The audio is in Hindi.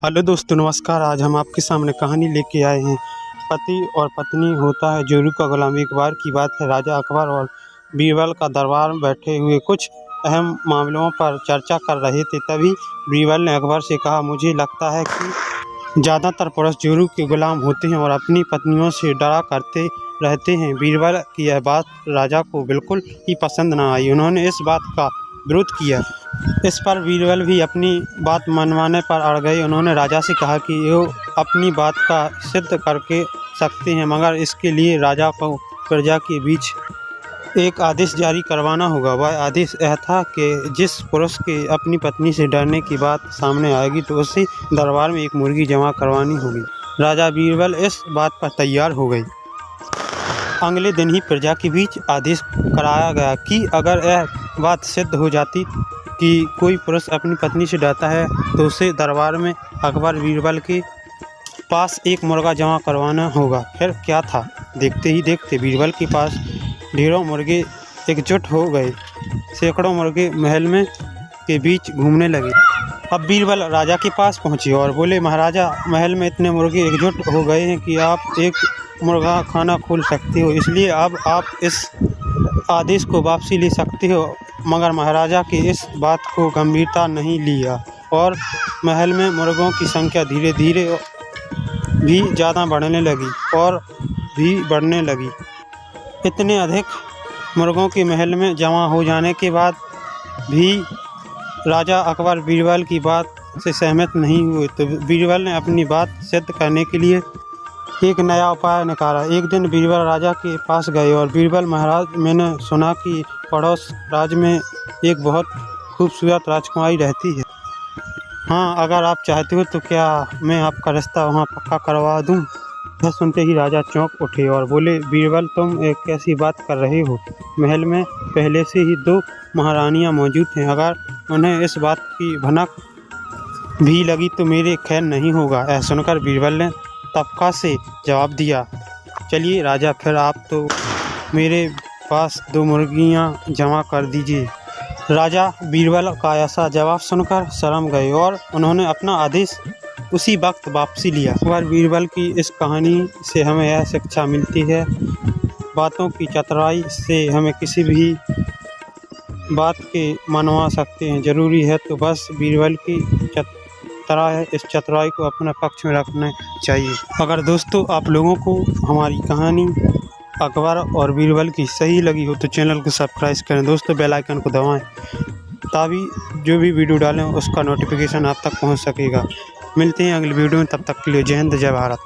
हेलो दोस्तों, नमस्कार। आज हम आपके सामने कहानी लेके आए हैं। पति और पत्नी होता है जोरू का गुलाम। एक बार की बात है, राजा अकबर और बीरबल का दरबार में बैठे हुए कुछ अहम मामलों पर चर्चा कर रहे थे। तभी बीरबल ने अकबर से कहा, मुझे लगता है कि ज़्यादातर पुरुष जोरू के गुलाम होते हैं और अपनी पत्नियों से डरा करते रहते हैं। बीरबल की यह बात राजा को बिल्कुल ही पसंद न आई। उन्होंने इस बात का विरोध किया। इस पर बीरबल भी अपनी बात मनवाने पर अड़ गए। उन्होंने राजा से कहा कि वो अपनी बात का सिद्ध करके सकते हैं, मगर इसके लिए राजा को प्रजा के बीच एक आदेश जारी करवाना होगा। वह आदेश यह था कि जिस पुरुष के अपनी पत्नी से डरने की बात सामने आएगी तो उसे दरबार में एक मुर्गी जमा करवानी होगी। राजा बीरबल इस बात पर तैयार हो गए। अगले दिन ही प्रजा के बीच आदेश कराया गया कि अगर यह बात सिद्ध हो जाती कि कोई पुरुष अपनी पत्नी से डरता है तो उसे दरबार में अकबर बीरबल के पास एक मुर्गा जमा करवाना होगा। फिर क्या था, देखते ही देखते बीरबल के पास ढेरों मुर्गे एकजुट हो गए। सैकड़ों मुर्गे महल में के बीच घूमने लगे। अब बीरबल राजा के पास पहुंचे और बोले, महाराजा, महल में इतने मुर्गे एकजुट हो गए हैं कि आप एक मुर्गा खाना खोल सकते हो, इसलिए अब आप इस आदेश को वापसी ले सकते हो। मगर महाराजा के इस बात को गंभीरता नहीं लिया और महल में मुर्गों की संख्या धीरे धीरे भी ज़्यादा बढ़ने लगी। इतने अधिक मुर्गों के महल में जमा हो जाने के बाद भी राजा अकबर बीरबल की बात से सहमत नहीं हुए। तो बीरबल ने अपनी बात सिद्ध करने के लिए एक नया उपाय निकाला। एक दिन बीरबल राजा के पास गए और बीरबल, महाराज, मैंने सुना कि पड़ोस राज्य में एक बहुत खूबसूरत राजकुमारी रहती है। हाँ, अगर आप चाहते हो तो क्या मैं आपका रिश्ता वहाँ पक्का करवा दूँ? यह सुनते ही राजा चौंक उठे और बोले, बीरबल, तुम एक कैसी बात कर रहे हो? महल में पहले से ही 2 महारानियाँ मौजूद हैं। अगर उन्हें इस बात की भनक भी लगी तो मेरे खैर नहीं होगा। यह सुनकर बीरबल ने तबका से जवाब दिया, चलिए राजा, फिर आप तो मेरे पास 2 मुर्गियाँ जमा कर दीजिए। राजा बीरबल का ऐसा जवाब सुनकर शर्म गए और उन्होंने अपना आदेश उसी वक्त वापसी लिया। अकबर बीरबल की इस कहानी से हमें यह शिक्षा मिलती है, बातों की चतुराई से हमें किसी भी बात के मनवा सकते हैं। ज़रूरी है तो बस बीरबल की इस चतुराई को अपने पक्ष में रखना चाहिए। अगर दोस्तों आप लोगों को हमारी कहानी अकबर और बीरबल की सही लगी हो तो चैनल को सब्सक्राइब करें। दोस्तों, बेल आइकन को दबाएं ताकि जो भी वीडियो डालें उसका नोटिफिकेशन आप तक पहुंच सकेगा। मिलते हैं अगली वीडियो में, तब तक के लिए जय हिंद, जय भारत।